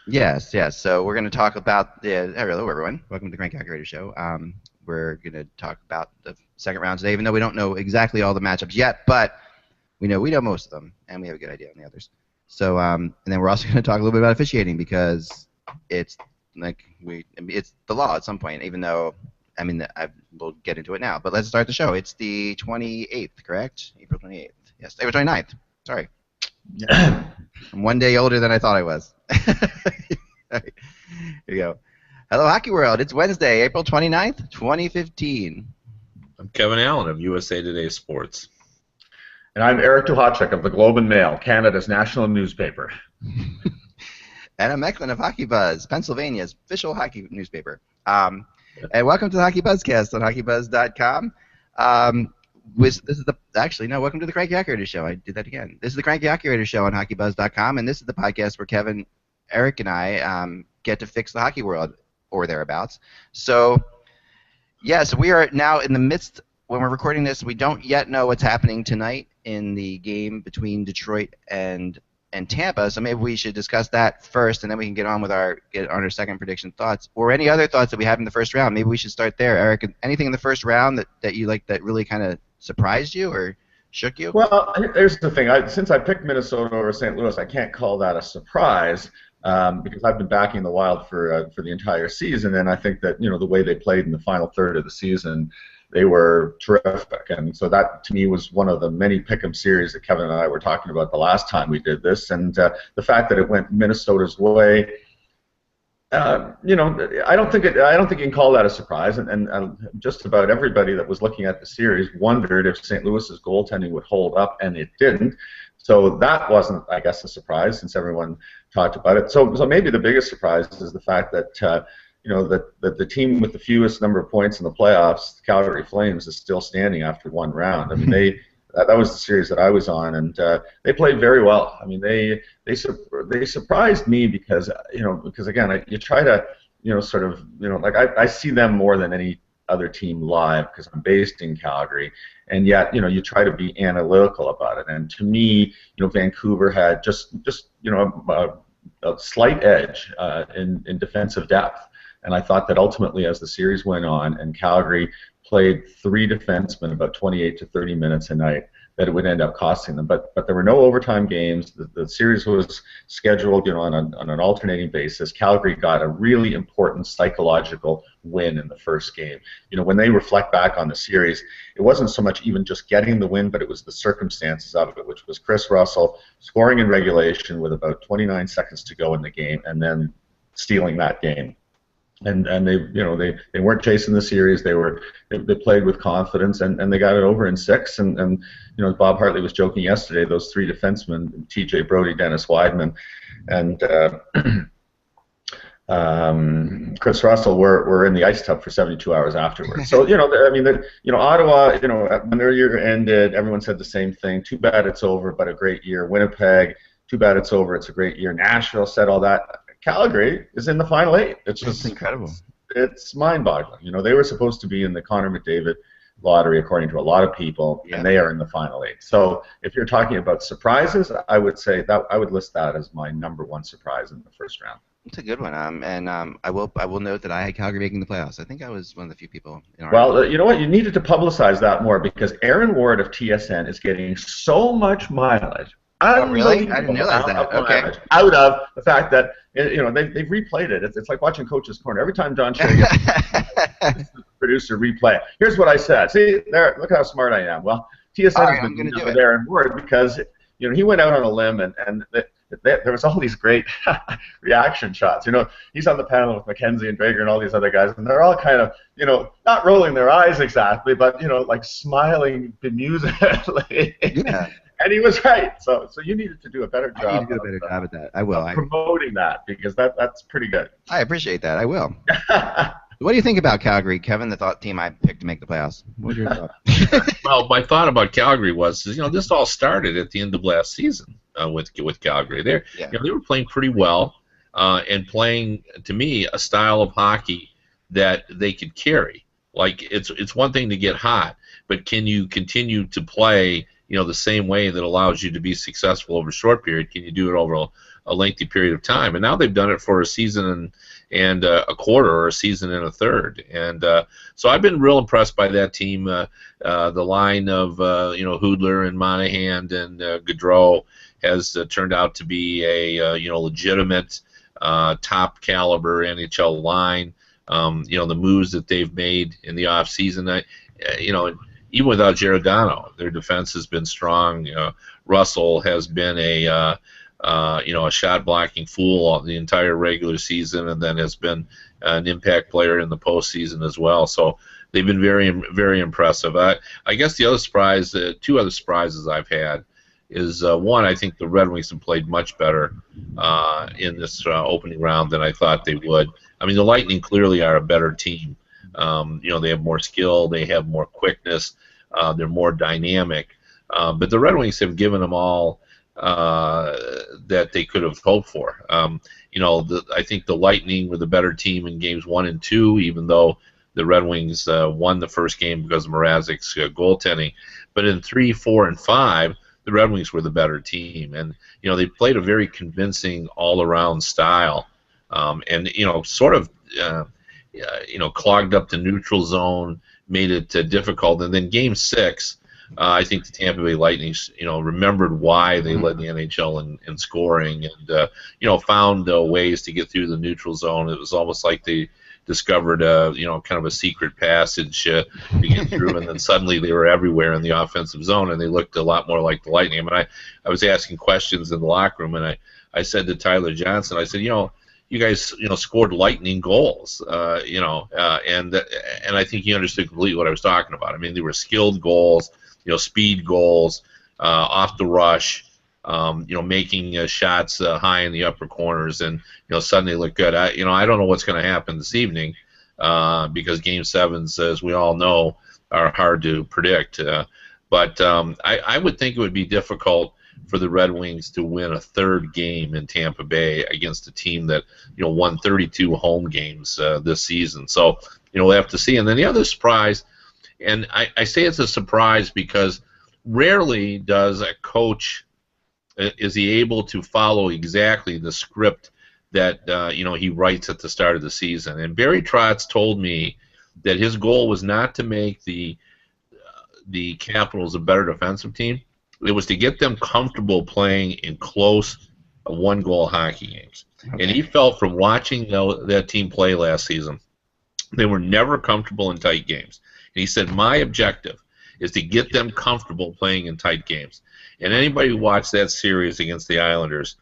Yes, yes. So we're going to talk about hello, everyone. Welcome to the CrankyHockeyWriters Show. We're going to talk about the second round today, even though we don't know exactly all the matchups yet, but we know most of them, and we have a good idea on the others. So, and then we're also going to talk a little bit about officiating because it's it's the law at some point. Even though, we'll get into it now. But let's start the show. It's the 28th, correct? April 28th. Yes, April 29th. Sorry. I'm one day older than I thought I was. Here you go. Hello, Hockey World. It's Wednesday, April 29th, 2015. I'm Kevin Allen of USA Today Sports. And I'm Eric Duhacek of the Globe and Mail, Canada's national newspaper. And I'm Mecklin of Hockey Buzz, Pennsylvania's official hockey newspaper. And welcome to the Hockey Buzzcast on HockeyBuzz.com. Welcome to the Cranky Hockey Writers Show. I did that again. This is the Cranky Hockey Writers Show on HockeyBuzz.com, and this is the podcast where Kevin, Eric, and I get to fix the hockey world or thereabouts. So, yes, we are now in the midst. When we're recording this, we don't yet know what's happening tonight in the game between Detroit and Tampa. So maybe we should discuss that first, and then we can get on our second prediction thoughts, or any other thoughts that we have in the first round. Maybe we should start there, Eric. Anything in the first round that you like that really kind of surprised you or shook you? Well, here's the thing. Since I picked Minnesota over St. Louis, I can't call that a surprise because I've been backing the Wild for the entire season, and I think that the way they played in the final third of the season, they were terrific. And so that, to me, was one of the many pick'em series that Kevin and I were talking about the last time we did this. And the fact that it went Minnesota's way, I don't think you can call that a surprise. And just about everybody that was looking at the series wondered if St. Louis's goaltending would hold up, and it didn't. So that wasn't, I guess, a surprise since everyone talked about it. So maybe the biggest surprise is the fact that that the team with the fewest number of points in the playoffs, the Calgary Flames, is still standing after one round. I mean, that was the series that I was on, and they played very well. I mean, they surprised me because again, you try to I see them more than any other team live because I'm based in Calgary, and yet you try to be analytical about it. And to me, Vancouver had just a slight edge in defensive depth. And I thought that ultimately, as the series went on and Calgary played three defensemen about 28 to 30 minutes a night, that it would end up costing them. But there were no overtime games. The series was scheduled on an alternating basis. Calgary got a really important psychological win in the first game. When they reflect back on the series, it wasn't so much even just getting the win, but it was the circumstances of it, which was Chris Russell scoring in regulation with about 29 seconds to go in the game and then stealing that game. And they weren't chasing the series. They played with confidence and they got it over in six. And Bob Hartley was joking yesterday. Those three defensemen, T.J. Brodie, Dennis Weidman, and Chris Russell were in the ice tub for 72 hours afterwards. So Ottawa, when their year ended, everyone said the same thing. Too bad it's over, but a great year. Winnipeg, too bad it's over. It's a great year. Nashville said all that. Calgary is in the final eight. It's just incredible. It's mind-boggling. They were supposed to be in the Connor McDavid lottery, according to a lot of people, and they are in the final eight. So if you're talking about surprises, I would say that I would list that as my number one surprise in the first round. It's a good one. I will note that I had Calgary making the playoffs. I think I was one of the few people in our Well, you know what? You needed to publicize that more because Aaron Ward of TSN is getting so much mileage. Oh, really? I didn't realize that. Okay. Out of the fact that they've replayed it. It's like watching Coach's Corner. Every time Don Cherry gets the producer replay it. Here's what I said. See there. Look how smart I am. Well, TSN has been doing it there in Word because he went out on a limb and there was all these great reaction shots. He's on the panel with McKenzie and Drager and all these other guys, and they're all kind of not rolling their eyes exactly, but like smiling bemusedly. Yeah. And he was right. So you needed to do a better job. I need to do a better job at that. I will. Promoting that because that's pretty good. I appreciate that. I will. What do you think about Calgary, Kevin, the team I picked to make the playoffs? What's your thought? Well, my thought about Calgary was, this all started at the end of last season with Calgary. They were playing pretty well and playing, to me, a style of hockey that they could carry. Like it's one thing to get hot, but can you continue to play the same way that allows you to be successful over a short period? Can you do it over a lengthy period of time, and now they've done it for a season and a quarter, or a season and a third. And so I've been real impressed by that team. The line of Hoodler and Monahan and Gaudreau has turned out to be a legitimate top caliber NHL line. The moves that they've made in the off season, even without Giordano, their defense has been strong. Russell has been a shot blocking fool the entire regular season, and then has been an impact player in the postseason as well. So they've been very, very impressive. I guess the other surprise, two other surprises I've had, is one, I think the Red Wings have played much better in this opening round than I thought they would. I mean, the Lightning clearly are a better team. They have more skill, they have more quickness, they're more dynamic. But the Red Wings have given them all that they could have hoped for. I think the Lightning were the better team in games 1 and 2, even though the Red Wings won the first game because of Mrazek's goaltending. But in 3, 4, and 5, the Red Wings were the better team, and they played a very convincing all-around style, and sort of clogged up the neutral zone, made it difficult. And then Game 6, I think the Tampa Bay Lightning, remembered why they led the NHL in scoring, and found ways to get through the neutral zone. It was almost like they discovered kind of a secret passage to get through, and then suddenly they were everywhere in the offensive zone, and they looked a lot more like the Lightning. I mean, I was asking questions in the locker room, and I said to Tyler Johnson, I said, you guys, scored lightning goals, and I think he understood completely what I was talking about. I mean, they were skilled goals, speed goals, off the rush, making shots high in the upper corners, and suddenly look good. I don't know what's going to happen this evening because Game 7s, as we all know, are hard to predict. But I would think it would be difficult for the Red Wings to win a third game in Tampa Bay against a team that won 32 home games this season. So we'll have to see. And then the other surprise, and I say it's a surprise because rarely does a coach is he able to follow exactly the script that he writes at the start of the season. And Barry Trotz told me that his goal was not to make the Capitals a better defensive team. It was to get them comfortable playing in close one-goal hockey games. Okay. And he felt from watching that team play last season, they were never comfortable in tight games. And he said, my objective is to get them comfortable playing in tight games. And anybody who watched that series against the Islanders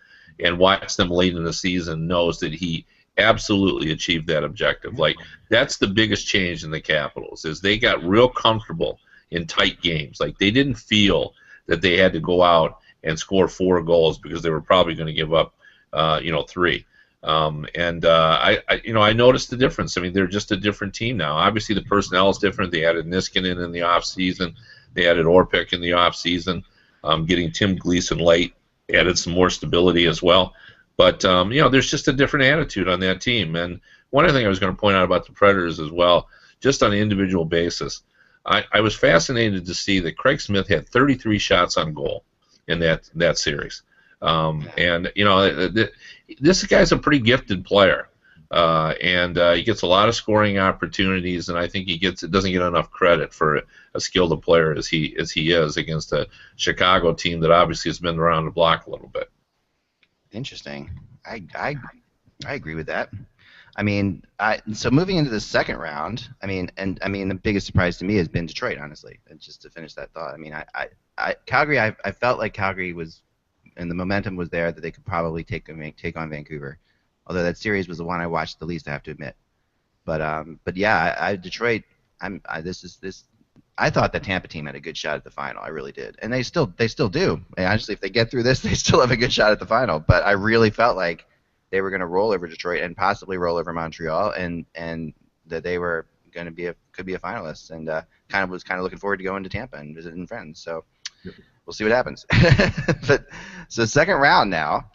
and watched them late in the season knows that he absolutely achieved that objective. Like, that's the biggest change in the Capitals, is they got real comfortable in tight games. Like, they didn't feel that they had to go out and score 4 goals because they were probably going to give up, 3. I noticed the difference. I mean, they're just a different team now. Obviously, the personnel is different. They added Niskanen in the offseason. They added Orpik in the offseason. Getting Tim Gleason late added some more stability as well. But, there's just a different attitude on that team. And one other thing I was going to point out about the Predators as well, just on an individual basis, I was fascinated to see that Craig Smith had 33 shots on goal in that series. This guy's a pretty gifted player, and he gets a lot of scoring opportunities, and I think doesn't get enough credit for a skilled player as he is against a Chicago team that obviously has been around the block a little bit. Interesting. I agree with that. I mean, so moving into the second round, the biggest surprise to me has been Detroit, honestly. And just to finish that thought, I mean, Calgary, I felt like Calgary was, and the momentum was there that they could probably take on Vancouver. Although that series was the one I watched the least, I have to admit. But yeah, Detroit. I thought the Tampa team had a good shot at the final. I really did, and they still do. And honestly, if they get through this, they still have a good shot at the final. But I really felt like they were going to roll over Detroit and possibly roll over Montreal, and that they were going to could be a finalist, and was looking forward to going to Tampa and visiting friends. So we'll see what happens. But so second round now.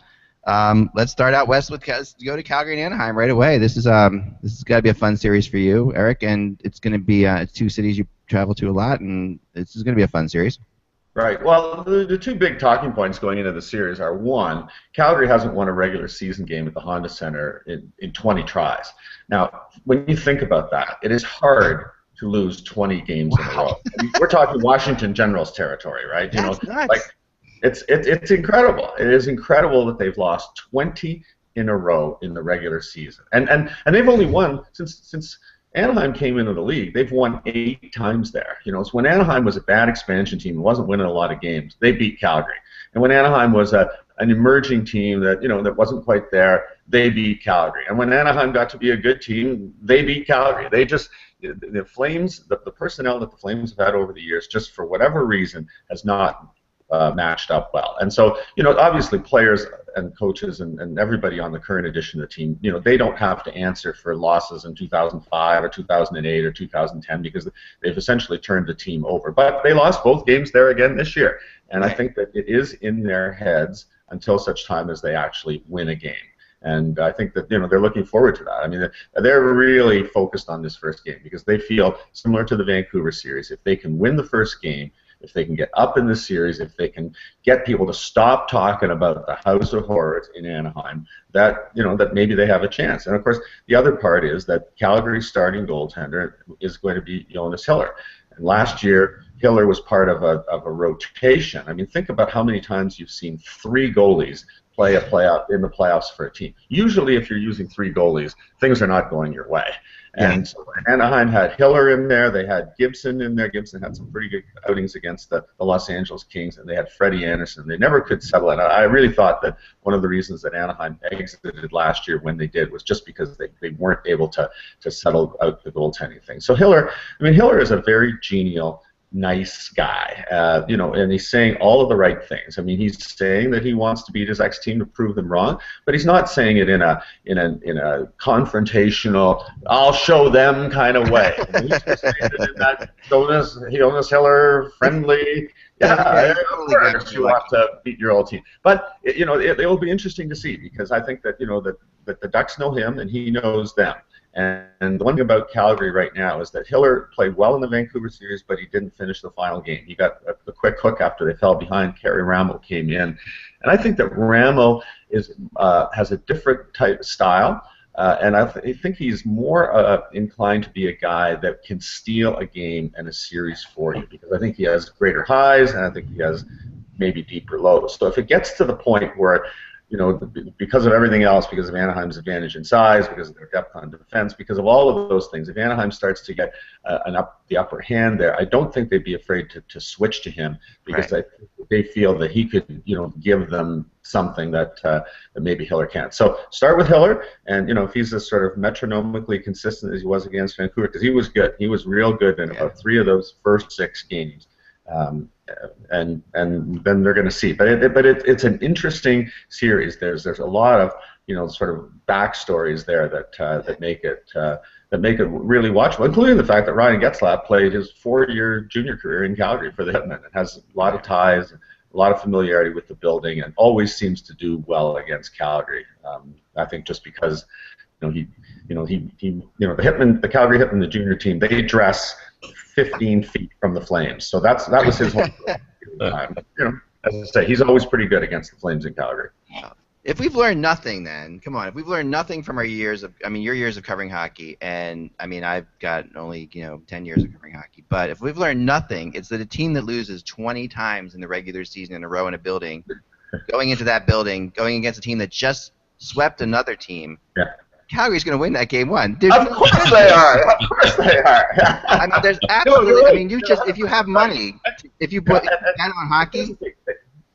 Let's start out west with go to Calgary and Anaheim right away. This is got to be a fun series for you, Eric, and it's going to be it's 2 cities you travel to a lot, and this is going to be a fun series. Right. Well, the two big talking points going into the series are, one, Calgary hasn't won a regular season game at the Honda Center in 20 tries. Now, when you think about that, it is hard to lose 20 games in a row. I mean, we're talking Washington Generals territory, right? That's nuts. Like it's incredible. It is incredible that they've lost 20 in a row in the regular season, and they've only won since Anaheim came into the league. They've won 8 times there. So when Anaheim was a bad expansion team and wasn't winning a lot of games, they beat Calgary. And when Anaheim was an emerging team that that wasn't quite there, they beat Calgary. And when Anaheim got to be a good team, they beat Calgary. They just the Flames, the personnel that the Flames have had over the years, just for whatever reason, has not matched up well. And so, obviously players and coaches and everybody on the current edition of the team, they don't have to answer for losses in 2005 or 2008 or 2010 because they've essentially turned the team over. But they lost both games there again this year. And I think that it is in their heads until such time as they actually win a game. And I think that they're looking forward to that. I mean, they're really focused on this first game because they feel similar to the Vancouver series. If they can win the first game, if they can get up in the series, if they can get people to stop talking about the House of Horrors in Anaheim, that maybe they have a chance. And of course, the other part is that Calgary's starting goaltender is going to be Jonas Hiller. And last year, Hiller was part of a rotation. I mean, think about how many times you've seen 3 goalies play a playoff in the playoffs for a team. Usually, if you're using 3 goalies, things are not going your way. And so Anaheim had Hiller in there. They had Gibson in there. Gibson had some pretty good outings against the Los Angeles Kings, and they had Freddie Anderson. They never could settle it. I really thought that one of the reasons that Anaheim exited last year when they did was just because they weren't able to settle out the goaltending thing. So Hiller is a very genial, nice guy, and he's saying all of the right things. I mean, he's saying that he wants to beat his ex-team to prove them wrong, but he's not saying it in a confrontational, I'll show them kind of way. He's just saying it in that Jonas Hiller friendly. Yeah, of course you want to beat your old team, but it will be interesting to see because I think that that the Ducks know him and he knows them. And the one thing about Calgary right now is that Hiller played well in the Vancouver series, but he didn't finish the final game. He got a quick hook after they fell behind. Kerry Ramo came in. And I think that Ramo has a different type of style, and I think he's more inclined to be a guy that can steal a game and a series for you because I think he has greater highs and I think he has maybe deeper lows. So if it gets to the point where because of everything else, because of Anaheim's advantage in size, because of their depth on defense, because of all of those things, if Anaheim starts to get the upper hand there, I don't think they'd be afraid to switch to him because they feel that he could, give them something that maybe Hiller can't. So start with Hiller, and if he's as sort of metronomically consistent as he was against Vancouver, because he was good, he was real good in about 3 of those first 6 games. And then they're going to see. But it's an interesting series. There's a lot of sort of backstories there that make it really watchable, including the fact that Ryan Getzlaf played his 4-year junior career in Calgary for the Hitmen and has a lot of ties, a lot of familiarity with the building, and always seems to do well against Calgary. I think just because the Hitmen, the Calgary Hitmen, the junior team, they dress 15 feet from the Flames, so that was his whole time. As I say, he's always pretty good against the Flames in Calgary. If we've learned nothing, then come on. If we've learned nothing from our years of, your years of covering hockey, and I've got only 10 years of covering hockey, but if we've learned nothing, it's that a team that loses 20 times in the regular season in a row in a building, going into that building, going against a team that just swept another team. Yeah. Calgary's going to win that game 1. Of course they are. Of course they are. There's absolutely. If you have money, if you put down on hockky,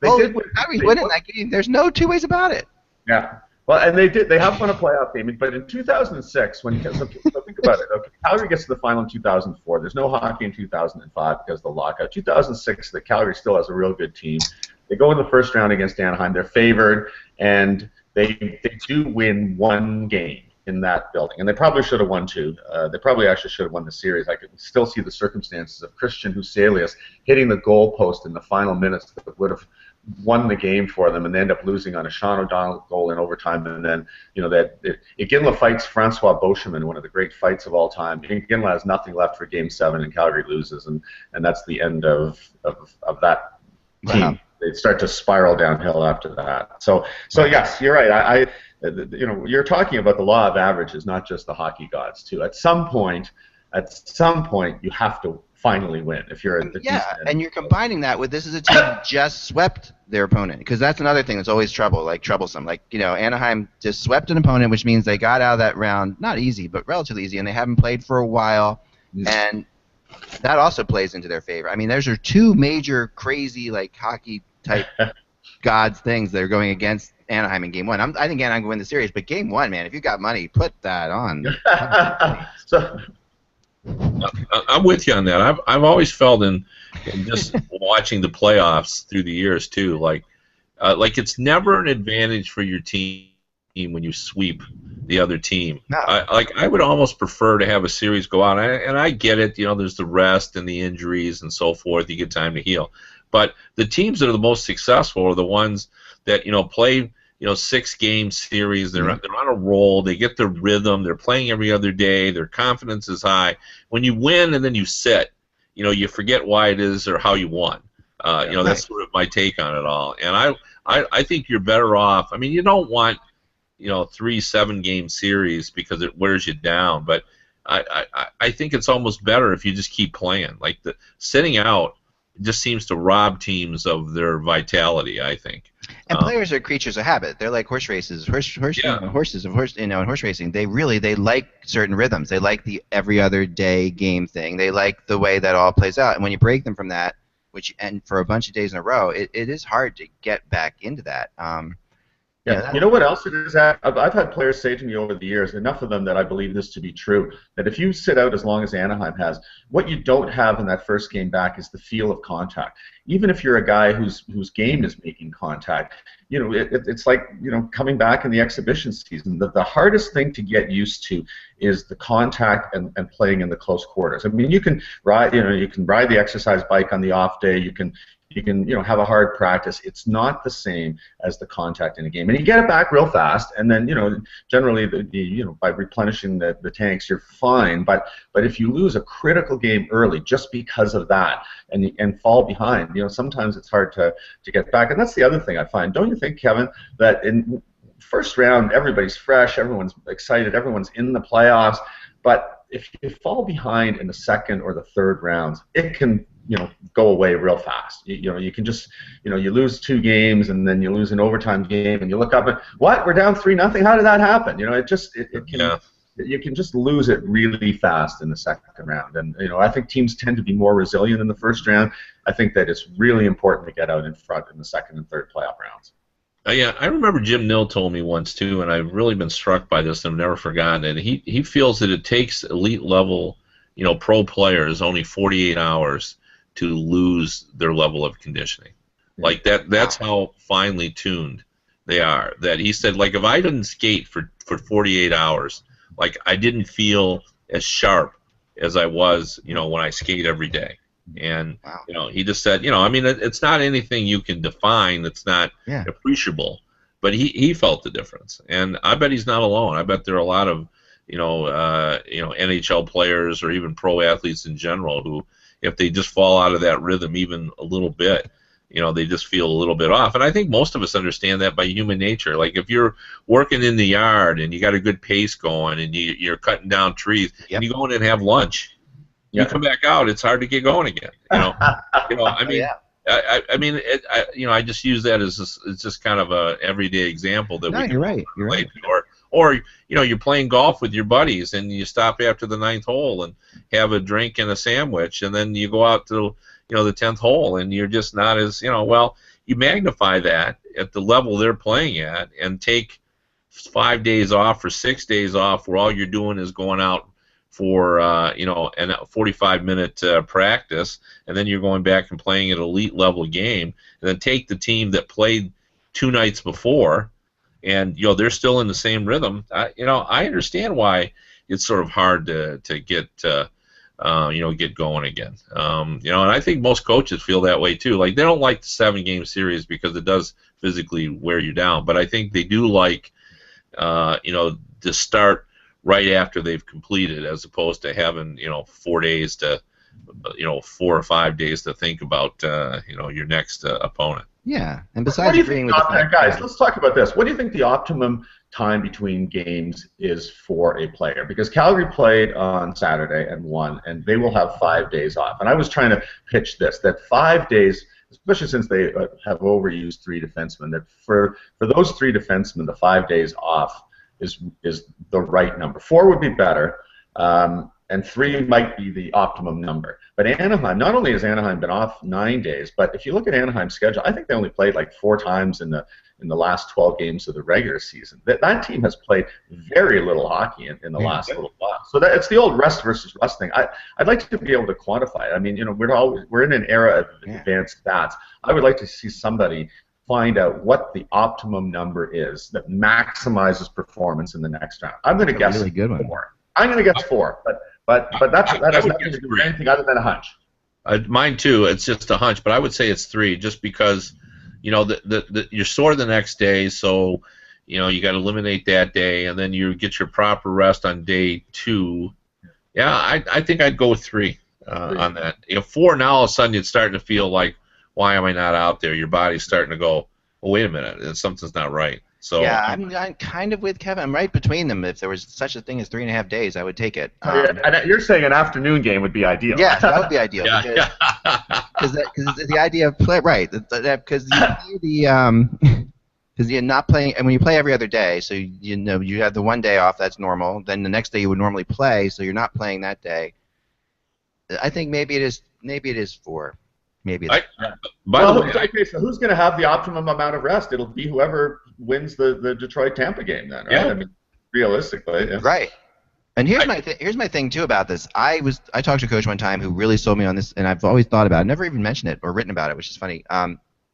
Calgary's winning that game. There's no 2 ways about it. Yeah. Well, and they did. They have won a playoff game, but in 2006, so think about it. Okay, Calgary gets to the final in 2004. There's no hockey in 2005 because of the lockout. 2006, the Calgary still has a real good team. They go in the first round against Anaheim. They're favored, and they do win 1 game in that building, and they probably should have won 2. They probably actually should have won the series. I could still see the circumstances of Christian Huselius hitting the goalpost in the final minutes that would have won the game for them, and they end up losing on a Sean O'Donnell goal in overtime. And then Iginla fights Francois Beauchemin, one of the great fights of all time. Iginla has nothing left for Game 7, and Calgary loses, and that's the end of that team. They start to spiral downhill after that. So yes, you're right. You're talking about the law of averages, not just the hockey gods too. At some point, you have to finally win if you're at the and you're combining that with this is a team that just swept their opponent, because that's another thing that's always troublesome. Like, Anaheim just swept an opponent, which means they got out of that round not easy, but relatively easy, and they haven't played for a while, and that also plays into their favor. I mean, those are two major crazy hockey type gods things that are going against Anaheim in Game 1. I think Anaheim can win the series, but Game 1, man, if you got money, put that on. I'm with you on that. I've always felt in just watching the playoffs through the years too, like it's never an advantage for your team when you sweep the other team. No. I would almost prefer to have a series go out, and I get it. There's the rest and the injuries and so forth. You get time to heal, but the teams that are the most successful are the ones that play 6-game series. They're on a roll. They get their rhythm. They're playing every other day. Their confidence is high. When you win and then you sit, you forget why it is or how you won. That's sort of my take on it all. And I think you're better off. I mean, you don't want 3 7-game series because it wears you down. But I think it's almost better if you just keep playing. Like the sitting out just seems to rob teams of their vitality, I think. And players are creatures of habit. They're like horse races. Horses in horse racing. They like certain rhythms. They like the every other day game thing. They like the way that all plays out. And when you break them from that, and for a bunch of days in a row, it is hard to get back into that. You know what else it is? I've had players say to me over the years, enough of them that I believe this to be true, that if you sit out as long as Anaheim has, what you don't have in that first game back is the feel of contact. Even if you're a guy whose game is making contact, it's like coming back in the exhibition season. The hardest thing to get used to is the contact and playing in the close quarters. I mean, you can ride the exercise bike on the off day. You can have a hard practice. It's not the same as the contact in a game, and you get it back real fast. And then generally by replenishing the tanks, you're fine. But if you lose a critical game early just because of that and fall behind, sometimes it's hard to get back. And that's the other thing I find. Don't you think, Kevin, that in first round everybody's fresh, everyone's excited, everyone's in the playoffs, but if you fall behind in the second or the third rounds, it can go away real fast. You can just you lose 2 games and then you lose an overtime game and you look up and what, we're down 3-0. How did that happen? You can just lose it really fast in the second round. And I think teams tend to be more resilient in the first round. I think that it's really important to get out in front in the second and third playoff rounds. Yeah, I remember Jim Nill told me once too, and I've really been struck by this and I've never forgotten it. He feels that it takes elite level pro players only 48 hours to lose their level of conditioning. Like that's how finely tuned they are. That he said, like, if I didn't skate for 48 hours, like I didn't feel as sharp as I was, when I skate every day. And he just said, I mean, it's not anything you can define. It's not appreciable, but he felt the difference, and I bet he's not alone. I bet there are a lot of NHL players or even pro athletes in general who, if they just fall out of that rhythm even a little bit, they just feel a little bit off. And I think most of us understand that by human nature. Like if you're working in the yard and you got a good pace going and you're cutting down trees, and you go in and have lunch, you come back out, it's hard to get going again. I mean, I just use that as it's just kind of a everyday example that we can relate. Or you're playing golf with your buddies and you stop after the 9th hole and have a drink and a sandwich, and then you go out to the 10th hole and you're just not as you magnify that at the level they're playing at and take 5 days off or 6 days off where all you're doing is going out for a 45-minute practice, and then you're going back and playing an elite level game, and then take the team that played 2 nights before, and they're still in the same rhythm. I understand why it's sort of hard to get get going again. And I think most coaches feel that way too. Like they don't like the 7-game series because it does physically wear you down, but I think they do like to start right after they've completed, as opposed to having 4 days to 4 or 5 days to think about your next opponent. Yeah, and besides agreeing with the fact, guys, let's talk about this. What do you think the optimum time between games is for a player? Because Calgary played on Saturday and won, and they will have 5 days off. And I was trying to pitch this, that 5 days, especially since they have overused 3 defensemen, that for those 3 defensemen, the 5 days off is the right number. 4 would be better. And 3 might be the optimum number. But Anaheim, not only has Anaheim been off 9 days, but if you look at Anaheim's schedule, I think they only played like 4 times in the last 12 games of the regular season. That team has played very little hockey in the last little while. So it's the old rest versus rust thing. I'd like to be able to quantify it. I mean, we're in an era of advanced stats. I would like to see somebody find out what the optimum number is that maximizes performance in the next round. I'm going to guess really good 4. I'm going to guess 4, but that has nothing to do with anything other than a hunch. Mine too. It's just a hunch, but I would say it's 3, just because you're sore the next day, so you got to eliminate that day, and then you get your proper rest on day 2. Yeah, I think I'd go with 3 on that. 4 now, all of a sudden you're starting to feel like, why am I not out there? Your body's starting to go, well, wait a minute, something's not right. So yeah, I'm kind of with Kevin. I'm right between them. If there was such a thing as 3.5 days, I would take it. And you're saying an afternoon game would be ideal. Yeah, that would be ideal. Yeah. Because the idea of play, right? Because because you're not playing, and when you play every other day, so you have the 1 day off, that's normal. Then the next day you would normally play, so you're not playing that day. I think maybe it is 4. Maybe it's okay, so who's going to have the optimum amount of rest? It'll be whoever wins the Detroit-Tampa game then, right? Yeah. I mean, realistically. Yeah. Right. And here's my thing too about this. I talked to a coach one time who really sold me on this, and I've always thought about it. I've never even mentioned it or written about it, which is funny.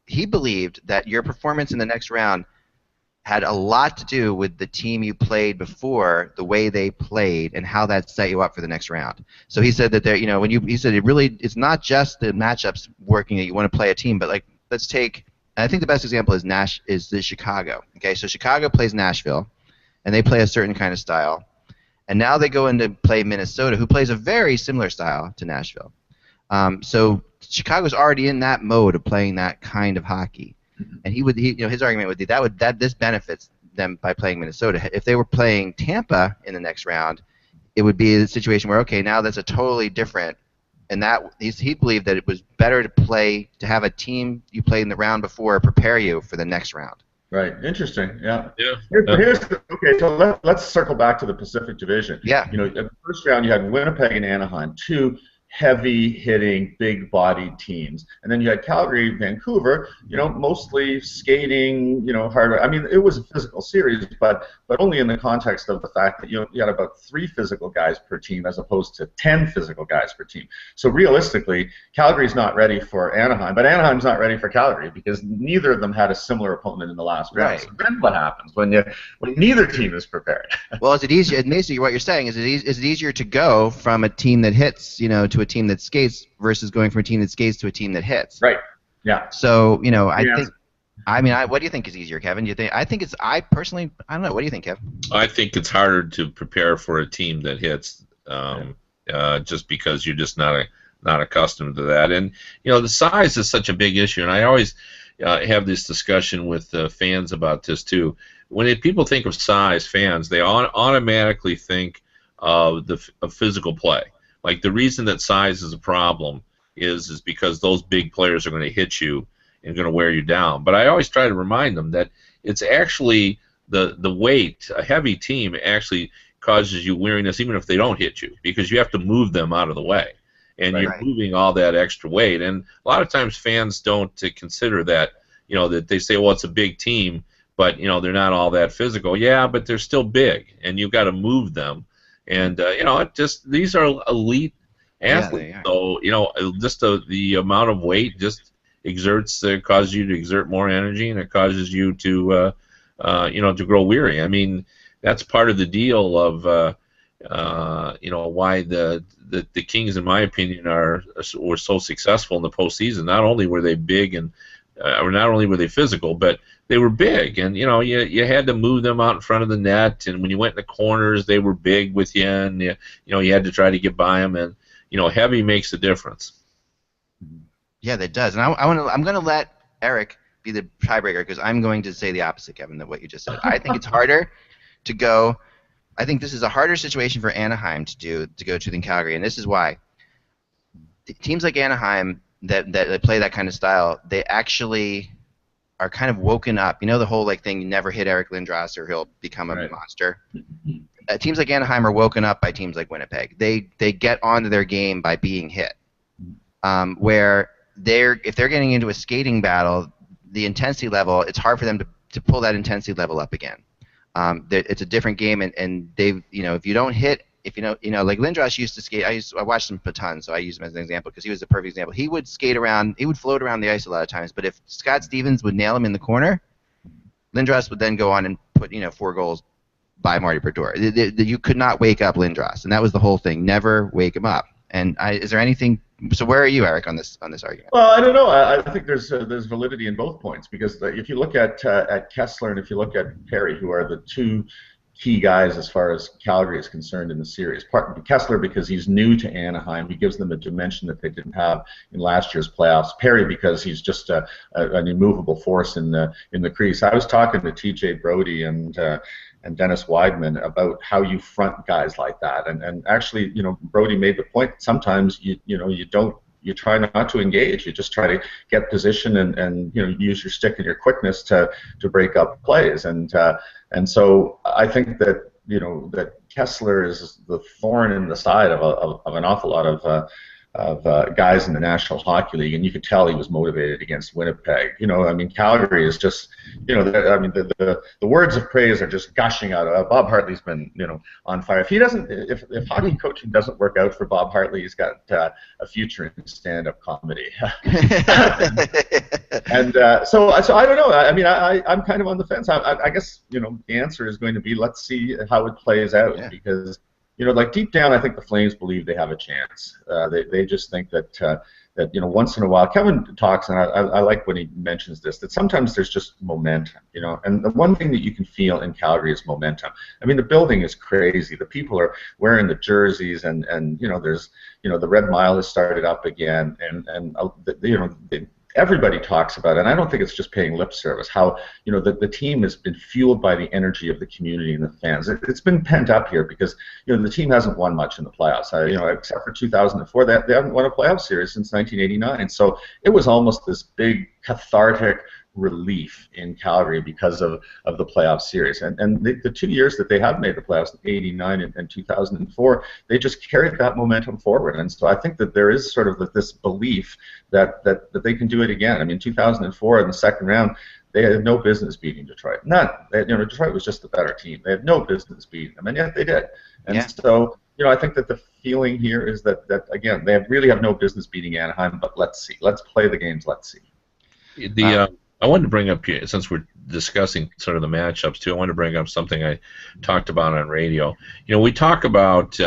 He believed that your performance in the next round had a lot to do with the team you played before, the way they played, and how that set you up for the next round. So he said that he said it's not just the matchups working that you want to play a team, but like let's take. And I think the best example is the Chicago. Okay, so Chicago plays Nashville, and they play a certain kind of style, and now they go in to play Minnesota, who plays a very similar style to Nashville. So Chicago's already in that mode of playing that kind of hockey. And his argument would be that this benefits them by playing Minnesota. If they were playing Tampa in the next round, it would be a situation where now that's a totally different. And that he believed that it was better to have a team you played in the round before prepare you for the next round. Right. Interesting. Yeah. Yeah. Okay. So let's circle back to the Pacific Division. Yeah. In the first round you had Winnipeg and Anaheim, 2 heavy-hitting, big-bodied teams. And then you had Calgary, Vancouver, mostly skating, hard. I mean, it was a physical series, but only in the context of the fact that you had about 3 physical guys per team as opposed to 10 physical guys per team. So realistically, Calgary's not ready for Anaheim, but Anaheim's not ready for Calgary because neither of them had a similar opponent in the last round. Right. So then what happens when neither team is prepared? Well, is it easier? Basically, what you're saying is it easier to go from a team that hits, to a team that skates versus going from a team that skates to a team that hits. Right. Yeah. So, what do you think is easier, Kevin? I personally, I don't know. What do you think, Kev? I think it's harder to prepare for a team that hits, just because you're just not accustomed to that. And the size is such a big issue, and I always have this discussion with fans about this too. When people think of size, fans, they automatically think of physical play. Like the reason that size is a problem is because those big players are going to hit you and going to wear you down. But I always try to remind them that it's actually the weight. A heavy team actually causes you weariness even if they don't hit you because you have to move them out of the way. And you're moving all that extra weight. And a lot of times fans don't consider that, that they say, well, it's a big team, but, they're not all that physical. Yeah, but they're still big, and you've got to move them. And these are elite athletes. Yeah, so just the amount of weight just causes you to exert more energy, and it causes you to to grow weary. I mean, that's part of the deal of why the Kings, in my opinion, were so successful in the postseason. Not only were they big or not only were they physical, but they were big, and you had to move them out in front of the net, and when you went in the corners, they were big with you, and you had to try to get by them, and heavy makes a difference. Yeah, that does. And I'm going to let Eric be the tiebreaker because I'm going to say the opposite, Kevin, than what you just said. I think it's harder to go. I think this is a harder situation for Anaheim to go to than Calgary, and this is why. Teams like Anaheim that play that kind of style, they actually are kind of woken up. The whole thing, you never hit Eric Lindros or he'll become a monster. Teams like Anaheim are woken up by teams like Winnipeg. They get onto their game by being hit. Where if they're getting into a skating battle, the intensity level, it's hard for them to pull that intensity level up again. It's a different game, and they've if you don't hit, like Lindros used to skate. I watched him a ton, so I use him as an example because he was the perfect example. He would skate around, he would float around the ice a lot of times, but if Scott Stevens would nail him in the corner, Lindros would then go on and put 4 goals by Marty Brodeur. You could not wake up Lindros, and that was the whole thing. Never wake him up. And is there anything? So where are you, Eric, on this argument? Well, I don't know. I think there's validity in both points because if you look at Kessler and if you look at Perry, who are the two key guys as far as Calgary is concerned in the series. Kessler because he's new to Anaheim, he gives them a dimension that they didn't have in last year's playoffs. Perry because he's just an immovable force in the crease. I was talking to T.J. Brody and Dennis Weidman about how you front guys like that, and actually, Brody made the point. Sometimes you try not to engage. You just try to get position and use your stick and your quickness to break up plays. And so I think that that Kessler is the thorn in the side of an awful lot of guys in the National Hockey League, and you could tell he was motivated against Winnipeg. Calgary is just, the words of praise are just gushing out. Bob Hartley's been, on fire. If hockey coaching doesn't work out for Bob Hartley, he's got a future in stand-up comedy. And so I don't know. I'm kind of on the fence. I guess the answer is going to be let's see how it plays out because. Deep down, I think the Flames believe they have a chance. They just think that once in a while, Kevin talks, and I like when he mentions this, that sometimes there's just momentum, and the one thing that you can feel in Calgary is momentum. The building is crazy. The people are wearing the jerseys, and there's, the Red Mile has started up again, and everybody talks about it, and I don't think it's just paying lip service, how the team has been fueled by the energy of the community and the fans. It's been pent up here because the team hasn't won much in the playoffs. Except for 2004, they haven't won a playoff series since 1989. So it was almost this big cathartic relief in Calgary because of the playoff series. And the 2 years that they have made the playoffs, 89 and 2004, they just carried that momentum forward. And so I think that there is sort of this belief that they can do it again. 2004 in the second round, they had no business beating Detroit. Detroit was just the better team. They had no business beating them, and yet they did. And so, I think that the feeling here is that again, they really have no business beating Anaheim, but let's see. Let's play the games. Let's see. I wanted to bring up here, since we're discussing sort of the matchups too, I wanted to bring up something I talked about on radio. We talk about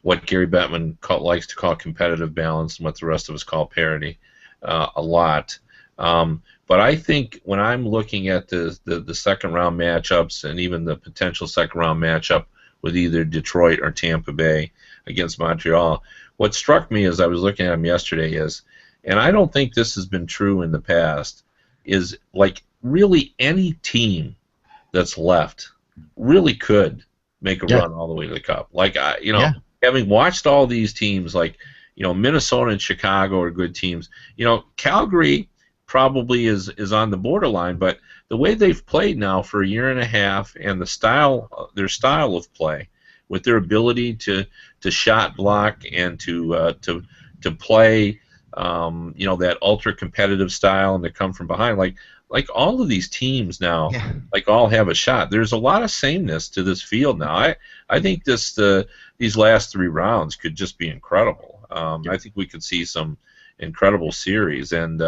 what Gary Bettman likes to call competitive balance and what the rest of us call parity a lot. But I think when I'm looking at the second round matchups and even the potential second round matchup with either Detroit or Tampa Bay against Montreal, what struck me as I was looking at them yesterday is, and I don't think this has been true in the past, is really any team that's left really could make a run all the way to the Cup. Having watched all these teams, Minnesota and Chicago are good teams. Calgary probably is on the borderline, but the way they've played now for a year and a half and their style of play, with their ability to shot block and to play. That ultra competitive style and to come from behind, like all of these teams now, all have a shot. There's a lot of sameness to this field now. I think these last 3 rounds could just be incredible. I think we could see some incredible series, and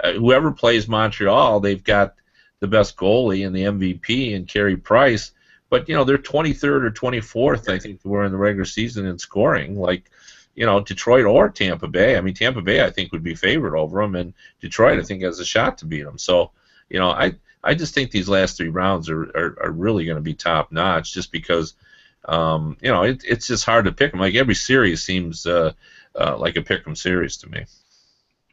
whoever plays Montreal, they've got the best goalie and the MVP and Carey Price, but they're 23rd or 24th, I think, were in the regular season in scoring. Detroit or Tampa Bay. Tampa Bay I think would be favored over them, and Detroit I think has a shot to beat them. So, I just think these last 3 rounds are really going to be top notch, just because it's just hard to pick them. Like every series seems like a pick 'em series to me.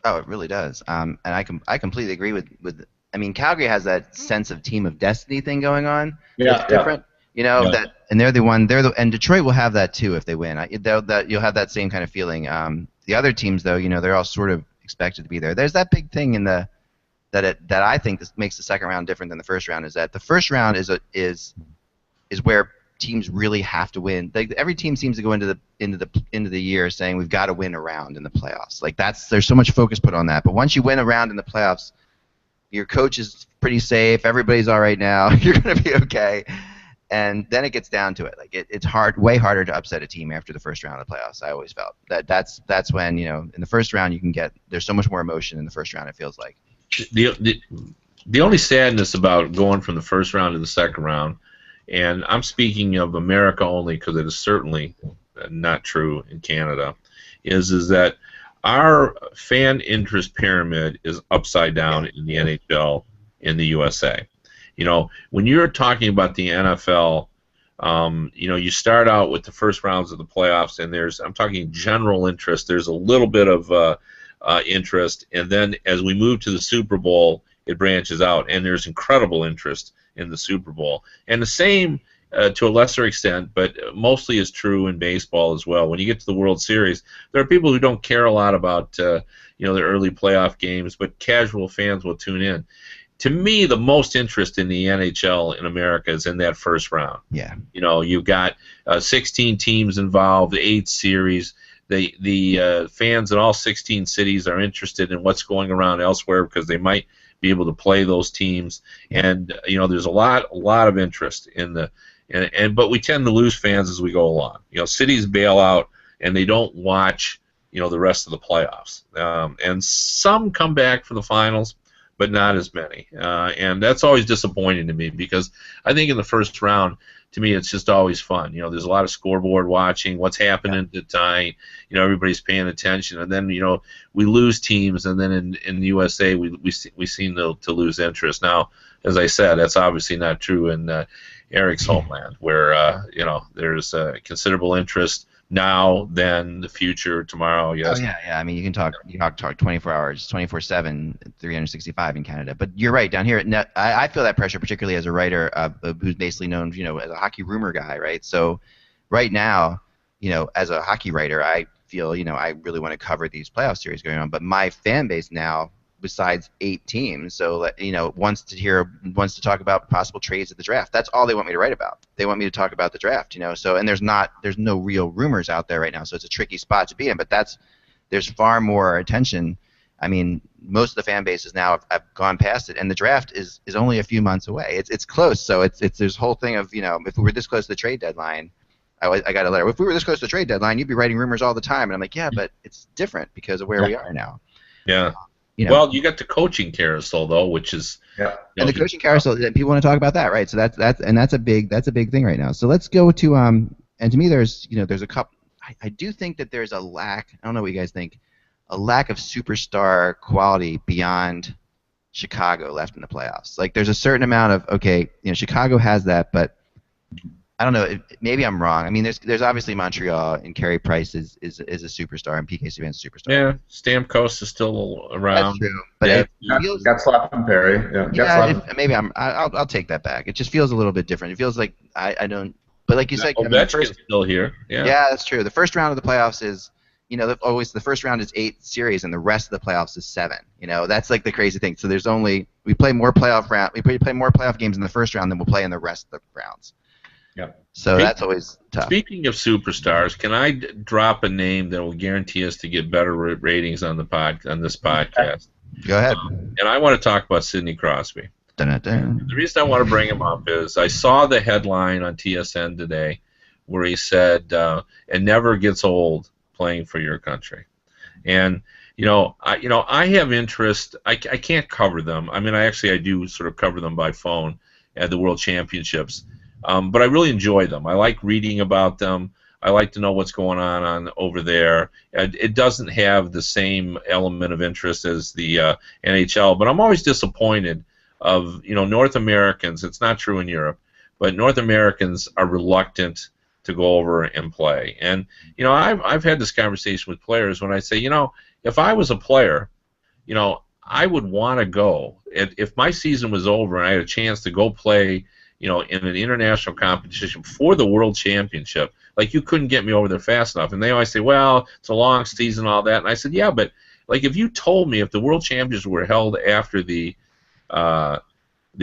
Oh, it really does. And I completely agree with. I mean, Calgary has that sense of team of destiny thing going on. Yeah, It's different. And they're the one. And Detroit will have that too if they win. You'll have that same kind of feeling. The other teams, though, they're all sort of expected to be there. There's that big thing that I think this makes the second round different than the first round is that the first round is where teams really have to win. Every team seems to go into the year saying we've got to win a round in the playoffs. There's so much focus put on that. But once you win a round in the playoffs, your coach is pretty safe. Everybody's all right now. You're going to be okay. And then it gets down to it. It's way harder to upset a team after the first round of the playoffs. I always felt that's when in the first round there's so much more emotion in the first round. It feels like the only sadness about going from the first round to the second round, and I'm speaking of America only because it is certainly not true in Canada, is that our fan interest pyramid is upside down in the NHL in the USA. When you're talking about the NFL, you start out with the first rounds of the playoffs, and I'm talking general interest. There's a little bit of interest, and then as we move to the Super Bowl, it branches out, and there's incredible interest in the Super Bowl. And the same, to a lesser extent, but mostly is true in baseball as well. When you get to the World Series, there are people who don't care a lot about the early playoff games, but casual fans will tune in. To me, the most interest in the NHL in America is in that first round. Yeah. You've got 16 teams involved, 8 series. The fans in all 16 cities are interested in what's going around elsewhere because they might be able to play those teams. And there's a lot of interest in but we tend to lose fans as we go along. Cities bail out and they don't watch the rest of the playoffs. And some come back for the finals, but not as many. And that's always disappointing to me because I think in the first round, to me, it's just always fun. There's a lot of scoreboard watching, what's happening tonight. Everybody's paying attention, and then we lose teams, and then in the USA we seem to lose interest. Now, as I said, that's obviously not true in Eric's homeland, where there's considerable interest now, then, the future, tomorrow, yes. Oh, yeah. I mean, you can talk 24 hours, 24/7, 365 in Canada. But you're right, down here, I feel that pressure, particularly as a writer who's basically known, as a hockey rumor guy, right? So right now, as a hockey writer, I feel, I really want to cover these playoff series going on. But my fan base now, besides 8 teams, so wants to talk about possible trades at the draft. That's all they want me to write about. They want me to talk about the draft, So, and there's no real rumors out there right now, so it's a tricky spot to be in. But there's far more attention. I mean, most of the fan bases now have gone past it, and the draft is only a few months away. It's close, so it's this whole thing of if we were this close to the trade deadline. I got a letter. If we were this close to the trade deadline, you'd be writing rumors all the time. And I'm like, yeah, but it's different because of where we are now. Yeah. Well, you got the coaching carousel though, which is and the coaching carousel. People want to talk about that, right? So that's a big thing right now. So let's go to and to me, there's a couple. I do think that there's a lack. I don't know what you guys think. A lack of superstar quality beyond Chicago left in the playoffs. There's a certain amount of Chicago has that, but I don't know. Maybe I'm wrong. I mean, there's obviously Montreal, and Carey Price is a superstar, and PK Subban's a superstar. Yeah, Stamkos is still around. That's true. But it feels, got slapped from Perry. Maybe I'll take that back. It just feels a little bit different. It feels like I don't. But like you said, Ovechkin's still here. Yeah, that's true. The first round of the playoffs is the first round is 8 series, and the rest of the playoffs is 7. That's like the crazy thing. So we play more playoff games in the first round than we'll play in the rest of the rounds. Yeah. So that's always tough. Speaking of superstars, can I drop a name that will guarantee us to get better ratings on this podcast? Go ahead. And I want to talk about Sidney Crosby. Dun-dun-dun. The reason I want to bring him up is I saw the headline on TSN today where he said, "It never gets old playing for your country." And I have interest. I can't cover them. I mean, I do sort of cover them by phone at the World Championships. But I really enjoy them. I like reading about them. I like to know what's going on over there. It doesn't have the same element of interest as the NHL, but I'm always disappointed of North Americans. It's not true in Europe, but North Americans are reluctant to go over and play. And I've had this conversation with players when I say, if I was a player, I would want to go. If my season was over and I had a chance to go play, in an international competition for the World Championship, like, you couldn't get me over there fast enough. And they always say, well, it's a long season, all that. And I said, yeah, but like, if you told me if the World Championships were held after the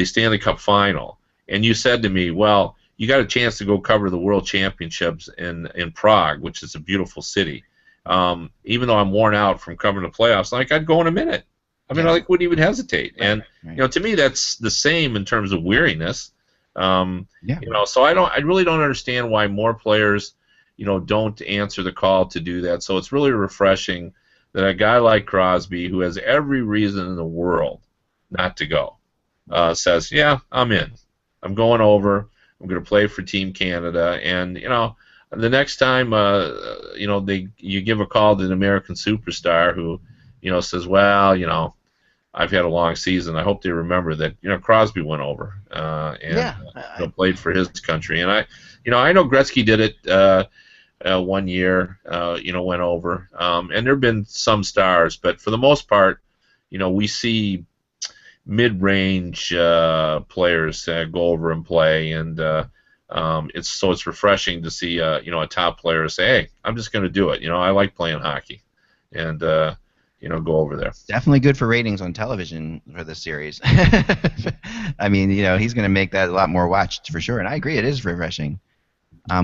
Stanley Cup final, and you said to me, well, you got a chance to go cover the World Championships in Prague, which is a beautiful city. Even though I'm worn out from covering the playoffs, like, I'd go in a minute. I mean, I wouldn't even hesitate. And to me, that's the same in terms of weariness. So I really don't understand why more players, don't answer the call to do that. So it's really refreshing that a guy like Crosby, who has every reason in the world not to go, says, yeah, I'm in. I'm going over. I'm going to play for Team Canada. And, the next time, you give a call to an American superstar who, says, well, I've had a long season. I hope they remember that, Crosby went over and played for his country. And I know Gretzky did it 1 year, went over. And there have been some stars, but for the most part, we see mid-range players go over and play, and it's refreshing to see a top player say, hey, I'm just going to do it. I like playing hockey, and go over there. Definitely good for ratings on television for this series. I mean, he's going to make that a lot more watched for sure, and I agree, it is refreshing. I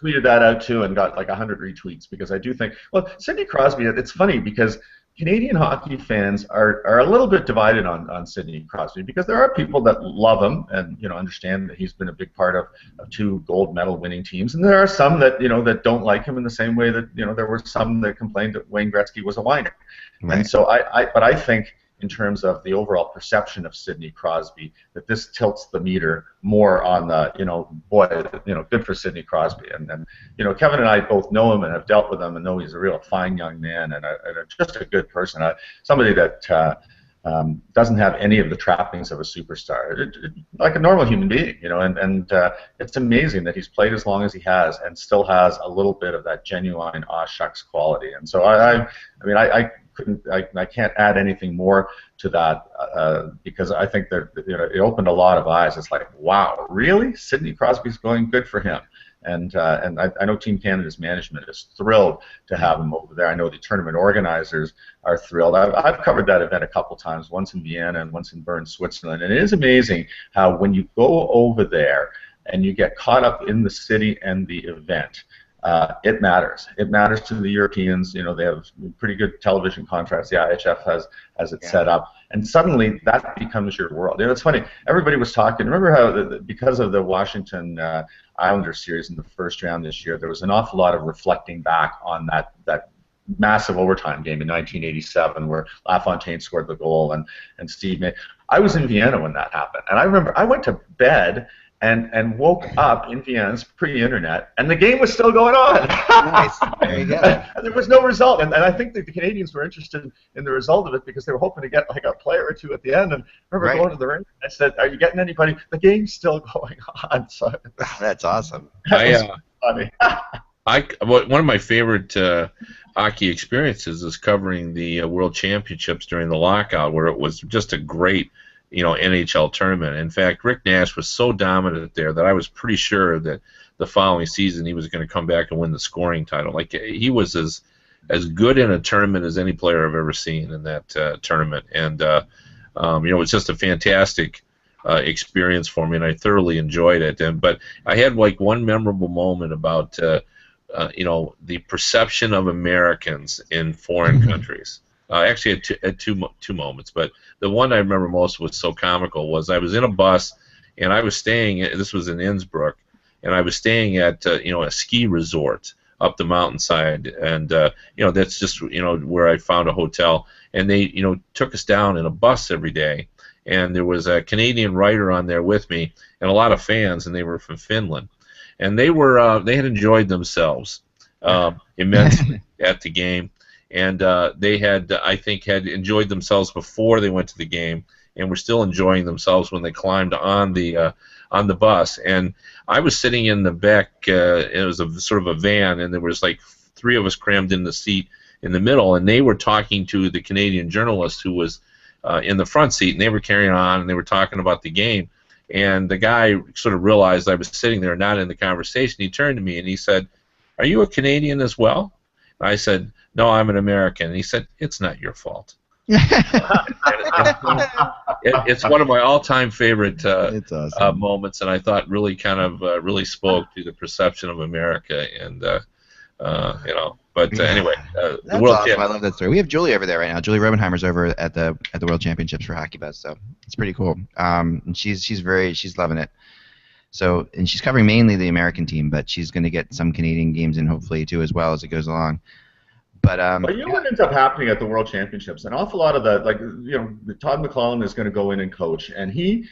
tweeted that out too and got like 100 retweets because I do think, well, Sidney Crosby, it's funny because Canadian hockey fans are a little bit divided on Sidney Crosby because there are people that love him and understand that he's been a big part of 2 gold medal winning teams, and there are some that that don't like him in the same way that there were some that complained that Wayne Gretzky was a whiner. Right. And so but I think in terms of the overall perception of Sidney Crosby, that this tilts the meter more on the, good for Sidney Crosby. And Kevin and I both know him and have dealt with him and know he's a real fine young man and just a good person. Somebody that doesn't have any of the trappings of a superstar, like a normal human being, and it's amazing that he's played as long as he has and still has a little bit of that genuine aw shucks quality. And so I can't add anything more to that because I think that it opened a lot of eyes. It's like, wow, really? Sidney Crosby's going, good for him. And I know Team Canada's management is thrilled to have him over there. I know the tournament organizers are thrilled. I've covered that event a couple times, once in Vienna and once in Bern, Switzerland. And it is amazing how when you go over there and you get caught up in the city and the event, it matters. It matters to the Europeans. They have pretty good television contracts. The IHF has it set up, and suddenly that becomes your world. It's funny. Everybody was talking. Remember how because of the Washington Islanders series in the first round this year, there was an awful lot of reflecting back on that massive overtime game in 1987 where LaFontaine scored the goal and Steve May. I was in Vienna when that happened, and I remember I went to bed and woke up in Vienna's pre-internet, and the game was still going on. Nice. There you go. And there was no result, and I think that the Canadians were interested in the result of it because they were hoping to get like a player or two at the end. And I remember going to the ring, and I said, "Are you getting anybody?" The game's still going on. So that's awesome. Funny. One of my favorite hockey experiences is covering the World Championships during the lockout, where it was just a great NHL tournament. In fact, Rick Nash was so dominant there that I was pretty sure that the following season he was going to come back and win the scoring title. Like, he was as good in a tournament as any player I've ever seen in that tournament. And it was just a fantastic experience for me, and I thoroughly enjoyed it. But I had like one memorable moment about the perception of Americans in foreign countries. Actually, I had two moments, but the one I remember most was so comical was I was in a bus, and I was staying. This was in Innsbruck, and I was staying at a ski resort up the mountainside, and that's just where I found a hotel, and they took us down in a bus every day, and there was a Canadian writer on there with me, and a lot of fans, and they were from Finland, and they had enjoyed themselves immensely at the game. And they had, I think, had enjoyed themselves before they went to the game, and were still enjoying themselves when they climbed on the bus. And I was sitting in the back. It was a sort of a van, and there was like 3 of us crammed in the seat in the middle, and they were talking to the Canadian journalist who was in the front seat, and they were carrying on, and they were talking about the game. And the guy sort of realized I was sitting there not in the conversation. He turned to me and he said, "Are you a Canadian as well?" And I said, "No, I'm an American." And he said, "It's not your fault." It's one of my all-time favorite awesome. moments, and I thought really kind of really spoke to the perception of America, and you know. But anyway, That's the World awesome. I love that story. We have Julie over there right now. Julie Robenheimer's over at the World Championships for Hockey Buzz, so it's pretty cool. And she's loving it. So, and she's covering mainly the American team, but she's going to get some Canadian games in hopefully too as well as it goes along. But you know what ends up happening at the World Championships? An awful lot of Todd McClellan is going to go in and coach, and he,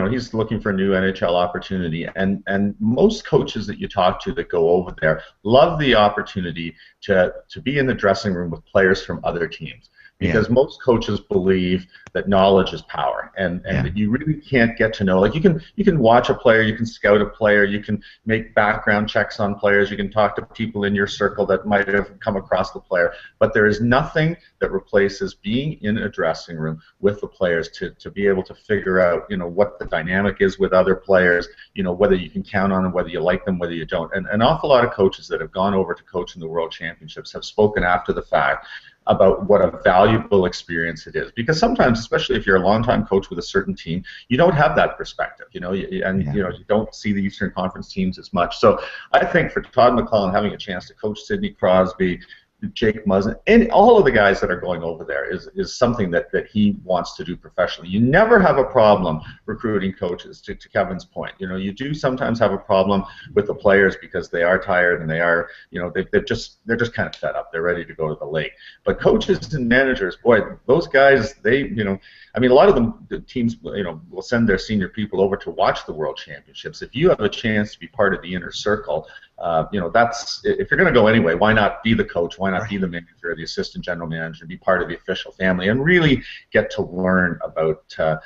he's looking for a new NHL opportunity. And most coaches that you talk to that go over there love the opportunity to be in the dressing room with players from other teams. Because most coaches believe that knowledge is power, and that you really can't get to know. Like you can watch a player, you can scout a player, you can make background checks on players, you can talk to people in your circle that might have come across the player, but there is nothing that replaces being in a dressing room with the players to be able to figure out what the dynamic is with other players, whether you can count on them, whether you like them, whether you don't. And an awful lot of coaches that have gone over to coach in the World Championships have spoken after the fact about what a valuable experience it is, because sometimes, especially if you're a longtime coach with a certain team, you don't have that perspective, you don't see the Eastern Conference teams as much. So I think for Todd McClellan having a chance to coach Sidney Crosby, Jake Muzzin, and all of the guys that are going over there is something that he wants to do professionally. You never have a problem recruiting coaches, to Kevin's point. You do sometimes have a problem with the players because they are tired and they are, they're just kind of fed up. They're ready to go to the lake. But coaches and managers, boy, those guys, they, a lot of them, the teams, will send their senior people over to watch the World Championships. If you have a chance to be part of the inner circle, that's, if you're going to go anyway, why not be the coach? Why not be the manager or the assistant general manager, be part of the official family, and really get to learn about the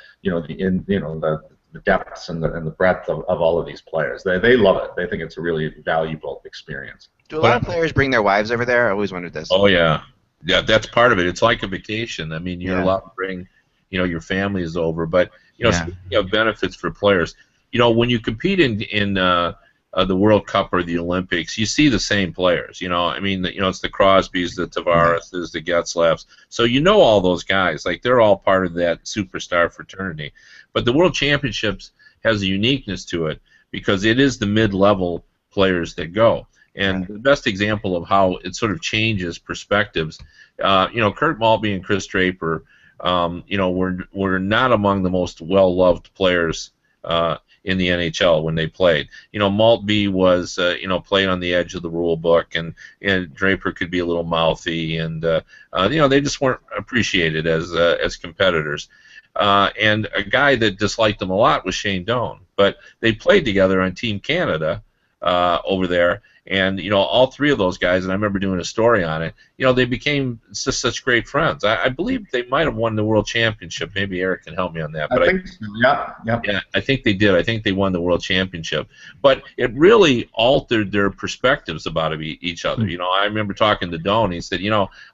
depths and the breadth of all of these players. They love it. They think it's a really valuable experience. Do a lot of players bring their wives over there? I always wondered this. Oh yeah, that's part of it. It's like a vacation. I mean, you're allowed to bring your families over, but speaking of benefits for players, when you compete in the World Cup or the Olympics, you see the same players. It's the Crosbys, the Tavareses, the Getzlaffs. So all those guys. Like, they're all part of that superstar fraternity. But the World Championships has a uniqueness to it because it is the mid-level players that go. And the best example of how it sort of changes perspectives, Kurt Maltby and Chris Draper, were not among the most well-loved players in the NHL when they played. Maltby was, played on the edge of the rule book, and Draper could be a little mouthy, and they just weren't appreciated as competitors. And a guy that disliked them a lot was Shane Doan, but they played together on Team Canada over there. And all 3 of those guys, and I remember doing a story on it. They became just such great friends. I believe they might have won the World Championship. Maybe Eric can help me on that. But I think so. Yeah, I think they did. I think they won the World Championship. But it really altered their perspectives about each other. I remember talking to Doan. He said,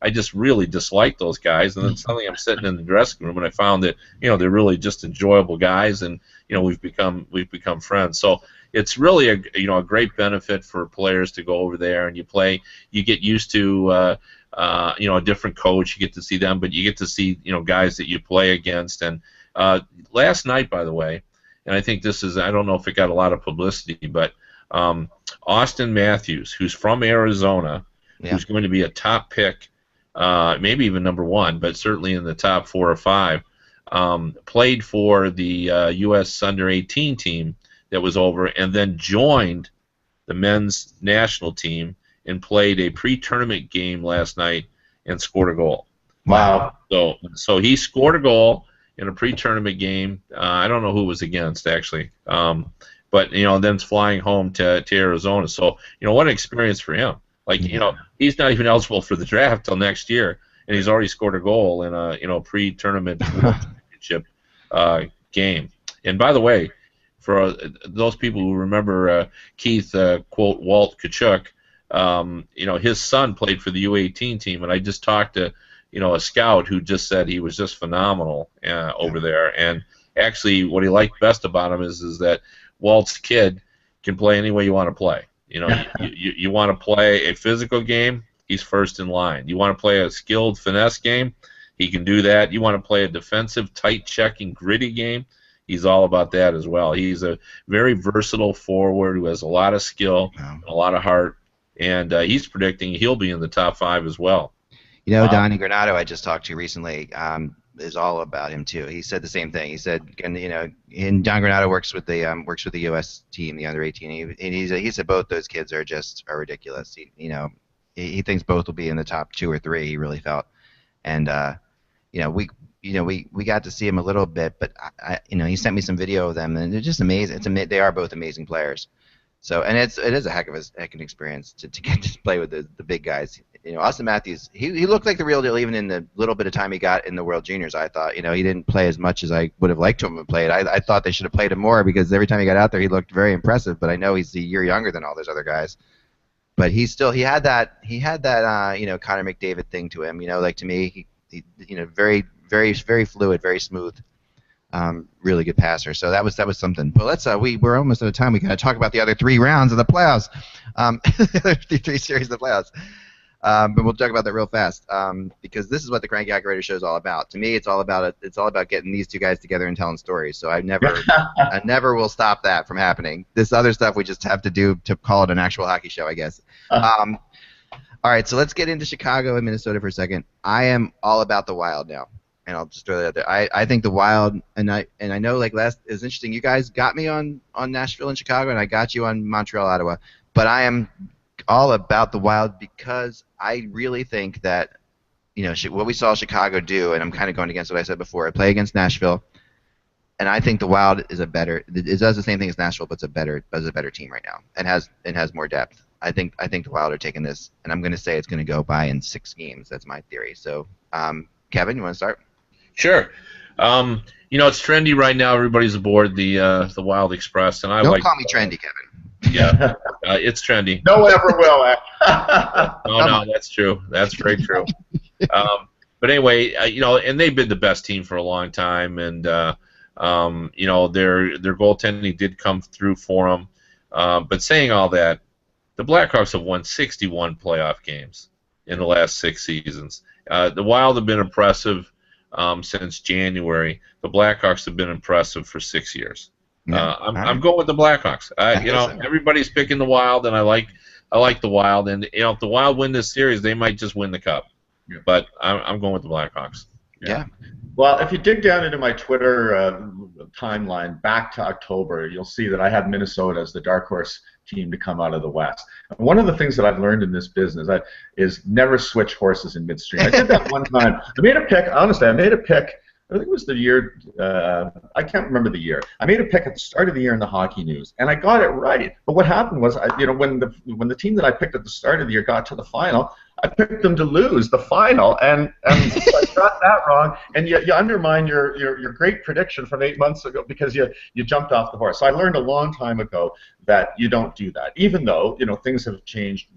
I just really dislike those guys, and then suddenly I'm sitting in the dressing room and I found that they're really just enjoyable guys, and we've become friends. So it's really a great benefit for players to go over there and you get used to a different coach. You get to see them, but you get to see guys that you play against. And last night, by the way, and I think this is, I don't know if it got a lot of publicity, but Austin Matthews, who's from Arizona, who's going to be a top pick, maybe even number 1, but certainly in the top 4 or 5, played for the U.S. under-18 team that was over, and then joined the men's national team and played a pre-tournament game last night and scored a goal. Wow. So he scored a goal in a pre-tournament game. I don't know who it was against, actually. But, then flying home to Arizona. So, what an experience for him. Like, he's not even eligible for the draft till next year, and he's already scored a goal in a pre-tournament championship game. And by the way, for those people who remember Keith quote Walt Kachuk, his son played for the U18 team, and I just talked to a scout who just said he was just phenomenal over there. And actually, what he liked best about him is that Walt's kid can play any way you want to play. You want to play a physical game, he's first in line. You want to play a skilled finesse game, he can do that. You want to play a defensive, tight checking, gritty game, he's all about that as well. He's a very versatile forward who has a lot of skill, a lot of heart, and he's predicting he'll be in the top 5 as well. Donnie Granado, I just talked to recently, is all about him too. He said the same thing. He said, and John Granado works with the U.S. team, the under 18, and he said both those kids are ridiculous. He thinks both will be in the top 2 or 3. He really felt, and we got to see him a little bit, but he sent me some video of them, and they're just amazing. They are both amazing players. So, and it is a heck of an experience to get to play with the big guys. Austin Matthews, he looked like the real deal even in the little bit of time he got in the World Juniors. I thought, he didn't play as much as I would have liked to him to play it. I thought they should have played him more because every time he got out there, he looked very impressive. But I know he's a year younger than all those other guys. But he had that Connor McDavid thing to him. Like to me, he very very very fluid, very smooth. Really good passer. So that was something. But let's we're almost out of time. We got to talk about the other 3 rounds of the playoffs, the 3 series of the playoffs. But we'll talk about that real fast because this is what the Cranky Hockey Writers Show is all about. To me, it's all about getting these 2 guys together and telling stories. So I never will stop that from happening. This other stuff we just have to do to call it an actual hockey show, I guess. All right, so let's get into Chicago and Minnesota for a second. I am all about the Wild now. And I'll just throw that out there. I think the Wild, and I know it was interesting. You guys got me on Nashville and Chicago, and I got you on Montreal, Ottawa. But I am all about the Wild because I really think that what we saw Chicago do, and I'm kind of going against what I said before. I play against Nashville, and I think the Wild is it does the same thing as Nashville, but it's a better team right now, and has more depth. I think the Wild are taking this, and I'm going to say it's going to go by in 6 games. That's my theory. So, Kevin, you want to start? Sure. It's trendy right now. Everybody's aboard the Wild Express, and Don't call me trendy, Kevin. Yeah, it's trendy. No one ever will. No, that's true. That's very true. But anyway, and they've been the best team for a long time, and their goaltending did come through for them. But saying all that, the Blackhawks have won 61 playoff games in the last 6 seasons. The Wild have been impressive since January. The Blackhawks have been impressive for 6 years. Yeah. I'm going with the Blackhawks. Everybody's picking the Wild, and I like the Wild. And if the Wild win this series, they might just win the cup. Yeah. But I'm going with the Blackhawks. Yeah. Well, if you dig down into my Twitter timeline back to October, you'll see that I had Minnesota as the dark horse team to come out of the West. And one of the things that I've learned in this business is never switch horses in midstream. I did that one time. I made a pick. Honestly, I think it was the year, I can't remember the year. I made a pick at the start of the year in the Hockey News, and I got it right. But what happened was, when the team that I picked at the start of the year got to the final, I picked them to lose the final, and so I got that wrong, and you undermine your great prediction from 8 months ago because you jumped off the horse. So I learned a long time ago that you don't do that, even though things have changed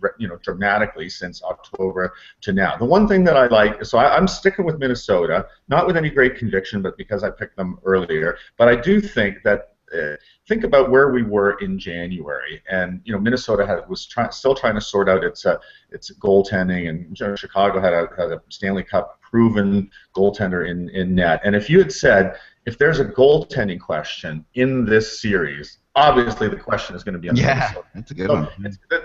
dramatically since October to now. The one thing that I like, so I'm sticking with Minnesota, not with any great conviction, but because I picked them earlier. But I do think that. Think about where we were in January, and Minnesota was still trying to sort out its goaltending, and Chicago had a Stanley Cup proven goaltender in net. And if you had said, if there's a goaltending question in this series, obviously the question is going to be on Minnesota. That's a good one.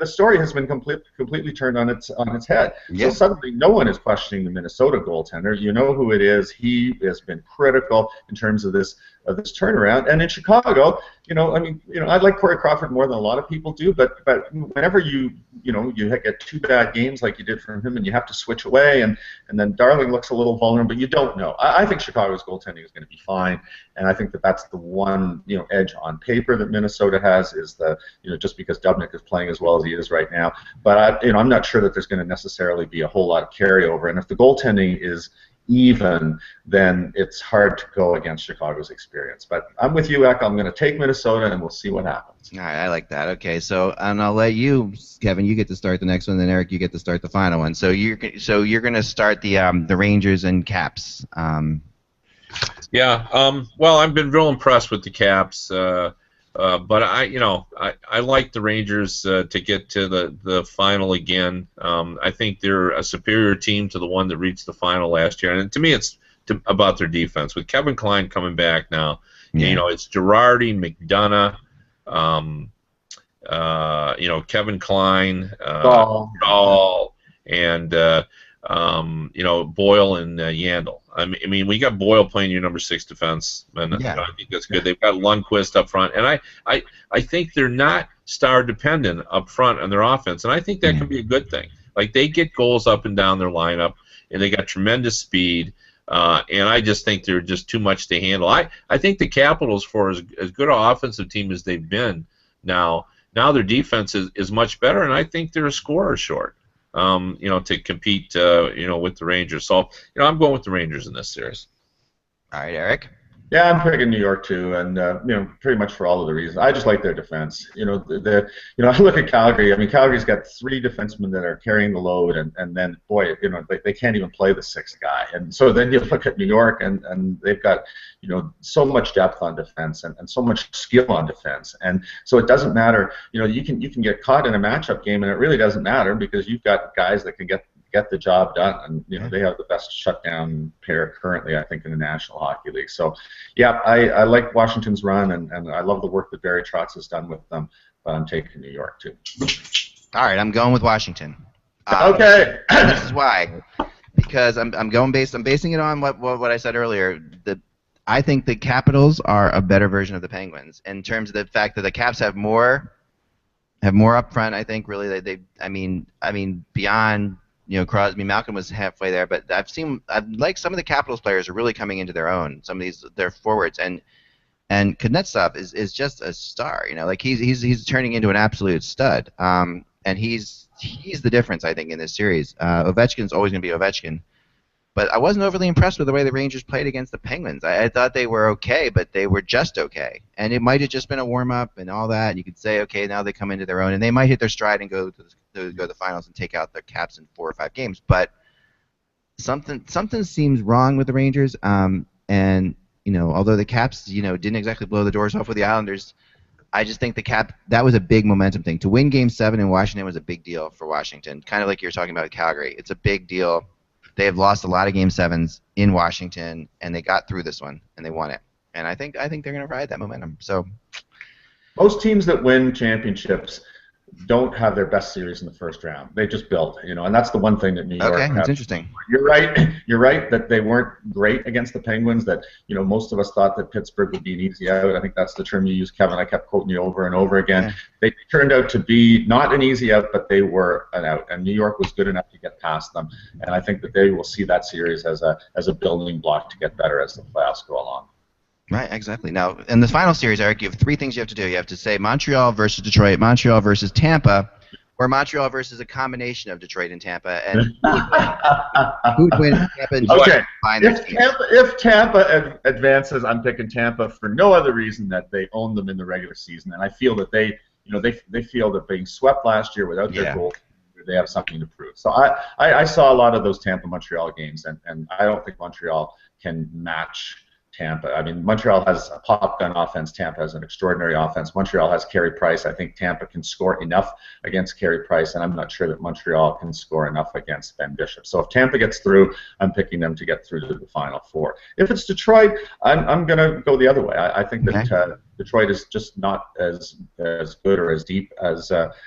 The story has been completely turned on its head. Yeah. So suddenly no one is questioning the Minnesota goaltender. You know who it is. He has been critical in terms of this turnaround. And in Chicago, I like Corey Crawford more than a lot of people do, but whenever you get 2 bad games like you did from him, and you have to switch away, and then Darling looks a little vulnerable, but you don't know. I think Chicago's goaltending is going to be fine, and I think that's the one edge on paper that Minnesota has is just because Dubnyk is playing as well as he is right now. But I'm not sure that there's going to necessarily be a whole lot of carryover, and if the goaltending is even, then it's hard to go against Chicago's experience. But I'm with you, Eck. I'm going to take Minnesota, and we'll see what happens. All right, I like that. Okay, so and I'll let you, Kevin, you get to start the next one, then Eric, you get to start the final one. So you're going to start the Rangers and Caps. Yeah. Well, I've been real impressed with the Caps, but I like the Rangers to get to the final again. I think they're a superior team to the one that reached the final last year, and to me, it's about their defense. With Kevin Kline coming back now, it's Girardi, McDonough, Kevin Kline, Dahl, and Boyle and Yandel. I mean, we got Boyle playing your number 6 defense, and I think that's good. They've got Lundqvist up front, and I think they're not star dependent up front on their offense, and I think that can be a good thing. Like, they get goals up and down their lineup, and they got tremendous speed, and I just think they're just too much to handle. I think the Capitals, for as good an offensive team as they've been now their defense is much better, and I think they're a scorer short. To compete, with the Rangers. So, I'm going with the Rangers in this series. All right, Eric? Yeah, I'm picking New York too, and pretty much for all of the reasons. I just like their defense. I look at Calgary. I mean, Calgary's got 3 defensemen that are carrying the load, and then boy, they can't even play the 6th guy. And so then you look at New York, and they've got so much depth on defense and so much skill on defense, and so it doesn't matter. You can get caught in a matchup game, and it really doesn't matter because you've got guys that can get the job done, and they have the best shutdown pair currently, I think, in the National Hockey League. So, yeah, I like Washington's run, and I love the work that Barry Trotz has done with them, but I'm taking New York too. All right, I'm going with Washington. Okay. This is why, because I'm basing it on what I said earlier. I think the Capitals are a better version of the Penguins in terms of the fact that the Caps have more up front. I think really I mean beyond. Crosby, Malcolm was halfway there, but I've like some of the Capitals players are really coming into their own. Some of their forwards, and Kuznetsov is just a star. Like he's turning into an absolute stud. And he's the difference, I think, in this series. Ovechkin's always going to be Ovechkin, but I wasn't overly impressed with the way the Rangers played against the Penguins. I thought they were okay, but they were just okay, and it might have just been a warm up and all that. And you could say, okay, now they come into their own, and they might hit their stride and go to the finals and take out the Caps in 4 or 5 games. But something seems wrong with the Rangers. And although the Caps didn't exactly blow the doors off with the Islanders, I just think that was a big momentum thing. To win Game 7 in Washington was a big deal for Washington. Kind of like you were talking about with Calgary. It's a big deal. They have lost a lot of Game 7s in Washington, and they got through this one, and they won it. And I think they're going to ride that momentum. So most teams that win championships don't have their best series in the first round. They just build, and that's the one thing that New York has. Okay, that's interesting. You're right that they weren't great against the Penguins, that, most of us thought that Pittsburgh would be an easy out. I think that's the term you used, Kevin. I kept quoting you over and over again. Yeah. They turned out to be not an easy out, but they were an out, and New York was good enough to get past them. And I think that they will see that series as a building block to get better as the playoffs go along. Right, exactly. Now, in the final series, Eric, you have 3 things you have to do. You have to say Montreal versus Detroit, Montreal versus Tampa, or Montreal versus a combination of Detroit and Tampa. And who would win Tampa and Detroit? Okay. If Tampa advances, I'm picking Tampa for no other reason that they own them in the regular season, and I feel that they feel that being swept last year without their goal, they have something to prove. So I saw a lot of those Tampa-Montreal games, and I don't think Montreal can match Tampa. I mean, Montreal has a pop-gun offense. Tampa has an extraordinary offense. Montreal has Carey Price. I think Tampa can score enough against Carey Price, and I'm not sure that Montreal can score enough against Ben Bishop. So if Tampa gets through, I'm picking them to get through to the Final Four. If it's Detroit, I'm going to go the other way. I think that Detroit is just not as good or as deep as Tampa,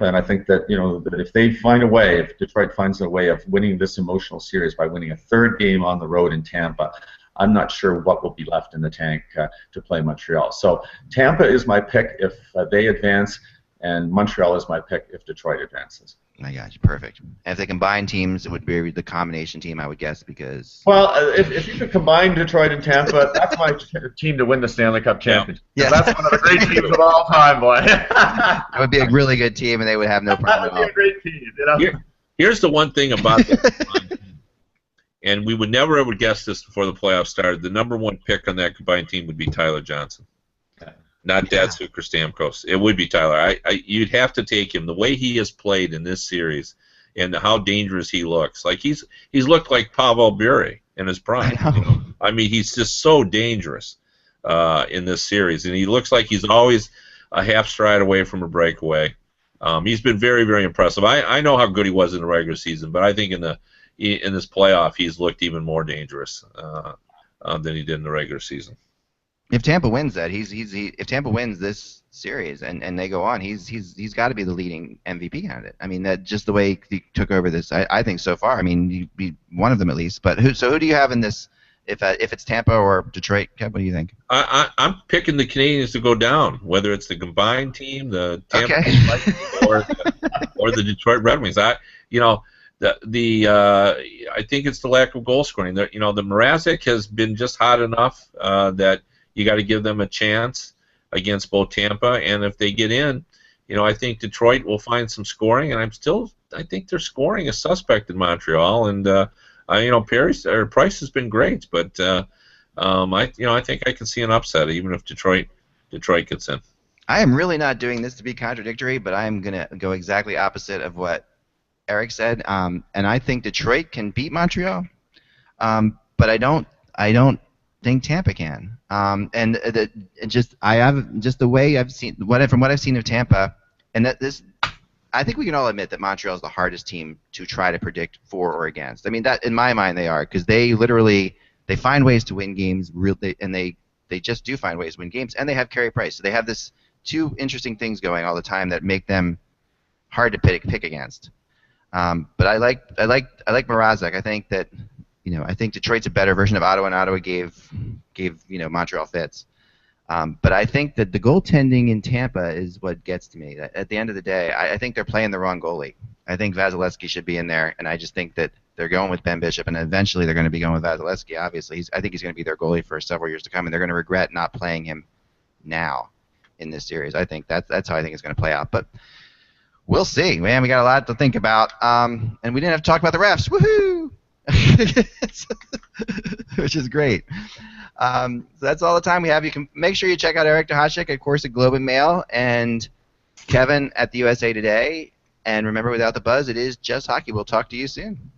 and I think that that if they find a way, if Detroit finds a way of winning this emotional series by winning a 3rd game on the road in Tampa, I'm not sure what will be left in the tank to play Montreal. So Tampa is my pick if they advance, and Montreal is my pick if Detroit advances. I got you. Perfect. And if they combine teams, it would be the combination team, I would guess, because... Well, if you could combine Detroit and Tampa, that's my team to win the Stanley Cup championship. Yeah. That's one of the great teams of all time, boy. It would be a really good team, and they would have no problem at all. That would be a great team. Here's the one thing about that. and we would never ever guess this before the playoffs started, the #1 pick on that combined team would be Tyler Johnson. Not Datsuk or Stamkos. It would be Tyler. You'd have to take him. The way he has played in this series and how dangerous he looks. Like he's looked like Pavel Bure in his prime. I mean, he's just so dangerous in this series, and he looks like he's always a half stride away from a breakaway. He's been very, very impressive. I know how good he was in the regular season, but I think in this playoff he's looked even more dangerous than he did in the regular season. If Tampa wins that, if Tampa wins this series and they go on, he's got to be the leading MVP candidate. I mean, that just the way he took over this, I think so far. I mean, he'd be one of them at least. But who do you have in this? If it's Tampa or Detroit, Kev, what do you think? I'm picking the Canadians to go down, whether it's the combined team, the Tampa or the Detroit Red Wings. I think it's the lack of goal scoring. The Mrazek has been just hot enough that you got to give them a chance against both Tampa, and if they get in, I think Detroit will find some scoring, and I think their scoring is suspect in Montreal, and Price has been great, but I think I can see an upset even if Detroit gets in. I am really not doing this to be contradictory, but I am gonna go exactly opposite of what Eric said, and I think Detroit can beat Montreal, but I don't think Tampa can. I have just the way I've seen from what I've seen of Tampa, and I think we can all admit that Montreal is the hardest team to try to predict for or against. I mean, that in my mind they are, because they find ways to win games, and they just do find ways to win games, and they have Carey Price, so they have this two interesting things going all the time that make them hard to pick against. But I like Mrazek. I think that. I think Detroit's a better version of Ottawa, and Ottawa gave Montreal fits. But I think that the goaltending in Tampa is what gets to me. At the end of the day, I think they're playing the wrong goalie. I think Vasilevsky should be in there, and I just think that they're going with Ben Bishop, and eventually they're going to be going with Vasilevsky. Obviously, I think he's going to be their goalie for several years to come, and they're going to regret not playing him now in this series. I think that's how I think it's going to play out. But we'll see, man. We got a lot to think about, and we didn't have to talk about the refs. Woohoo! Which is great. So that's all the time we have. You can make sure you check out Eric Duhatschek, of course, at Globe and Mail, and Kevin at the USA Today. And remember, without the buzz, it is just hockey. We'll talk to you soon.